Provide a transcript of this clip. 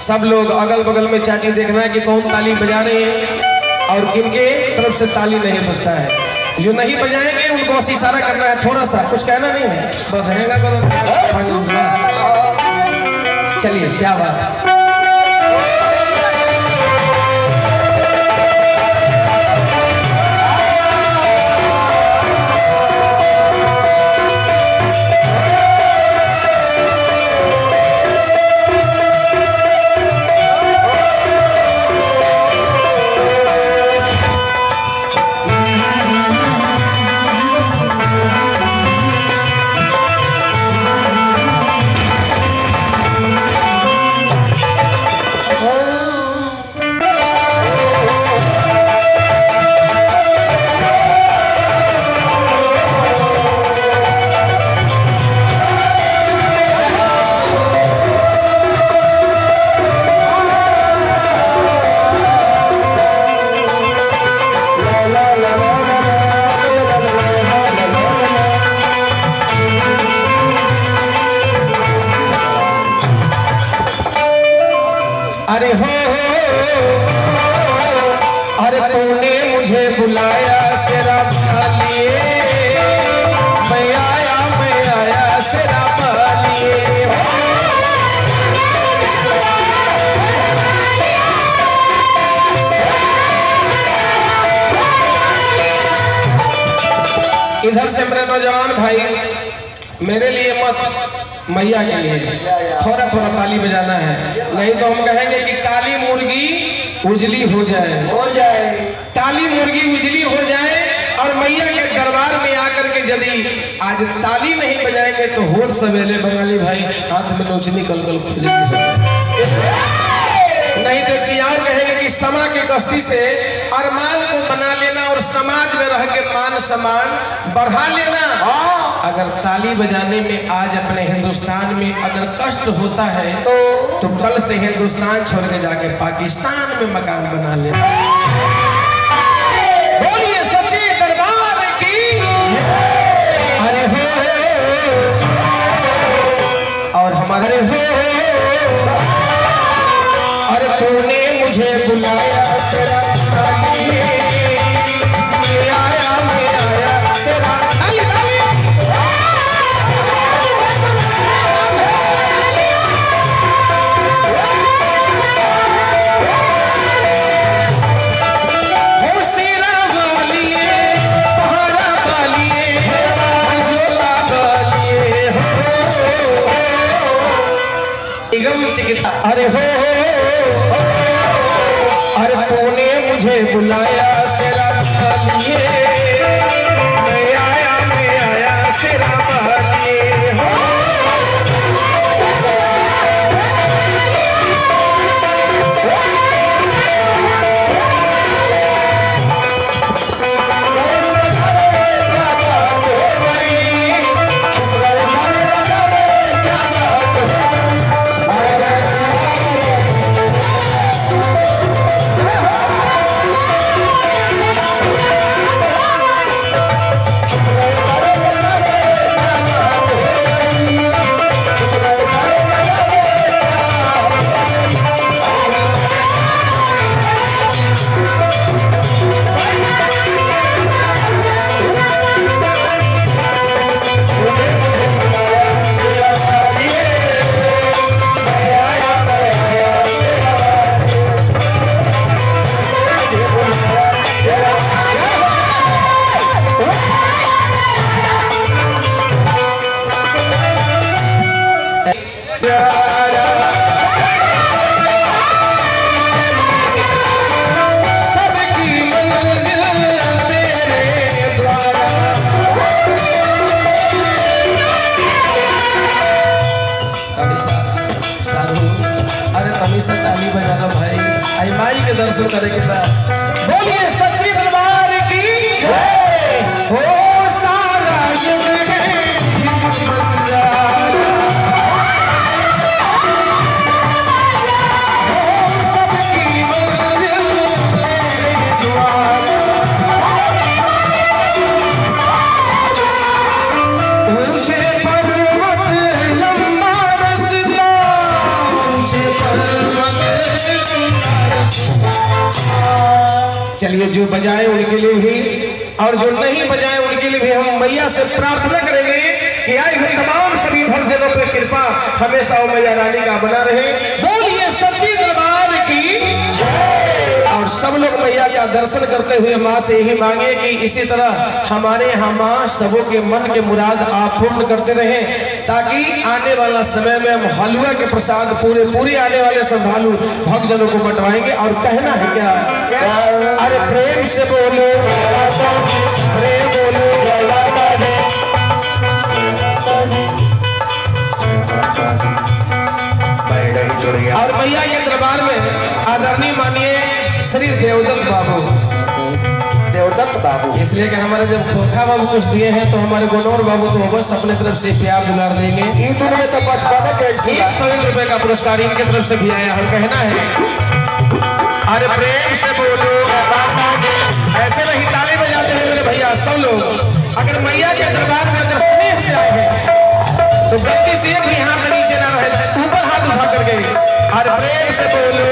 सब लोग अगल बगल में चाची देखना है कि कौन ताली बजा रहे हैं और किनके तरफ से ताली नहीं बजता है। जो नहीं बजाएंगे उनको बस इशारा करना है, थोड़ा सा कुछ कहना नहीं है, बस हैगा करो। चलिए क्या बात है। अरे हो अरे तूने मुझे बुलाया सेरा लिए, मैं आया सेरा लिए। इधर से मेरे नौजवान भाई मेरे लिए मत, मैया के लिए थोड़ा थोड़ा ताली बजाना है, नहीं तो हम कहेंगे कि काली मुर्गी उजली हो जाए, काली मुर्गी उजली हो जाए। और मैया के दरबार में आकर के यदि आज ताली नहीं बजाएंगे तो होत सवेरे बंगाली भाई हाथ में नोचनी कल खुजली हो जाए। नहीं तो चियार कहेंगे कि समा की कश्ती से अरमान को बना लेना और समाज में रह के मान सम्मान बढ़ा लेना। अगर ताली बजाने में आज अपने हिंदुस्तान में अगर कष्ट होता है तो कल से हिंदुस्तान छोड़ के जाके पाकिस्तान में मकान बना लेना। बोलिए सच्चे दरबार की। अरे हो और हमारे हो अरे तूने मुझे बुलाया सेरा लिए, मैं आया सेरा चिकित्सा। अरे हो अरे तूने मुझे बुलाया सेरा लिए, मैं आया सेरा लिए। ताली बजा लो भाई, आई माई के दर्शन करे के बाद। बोलिए सच्ची दरबार की हो सारा युग है सबकी मंजिल मेरे द्वार। ऊंचे पर्वत लंबा रास्ता, ऊंचे पर्वत चलिए जो बजाए उनके लिए भी और जो नहीं बजाए उनके लिए भी हम मैया से प्रार्थना करेंगे कि आए हुए तमाम सभी भक्तजनों पर कृपा हमेशा मैया रानी का बना रहे। बोलिए सच्ची दरबार की और सब लोग मैया का दर्शन करते हुए माँ से यही मांगे कि इसी तरह हमारे यहाँ माँ सबों के मन के मुराद आप पूर्ण करते रहे, ताकि आने वाला समय में हम हलवा के प्रसाद पूरे आने वाले श्रद्धालु भक्तजनों को बंटवाएंगे। और कहना है क्या, अरे प्रेम से बोलो, अरे बोलो और मैया के दरबार में आदरणीय मानिए श्री देवदत्त बाबू, इसलिए कि हमारे जब खोखा बाबू कुछ दिए हैं तो हमारे गोनौर बाबू तो बस अपने तरफ से प्यार दुलार देंगे। में तो 101 रुपए का पुरस्कार इनके तरफ से भी आया। और कहना है अरे प्रेम से बोलो, ऐसे नहीं ताली बजाते हैं मेरे भैया सब लोग। अगर मैया के दरबार में अगर स्नेह से आए हैं तो गलती से भी हाथ नीचे ना रहे, ऊपर हाथ उठा करके अरे प्रेम से बोलो।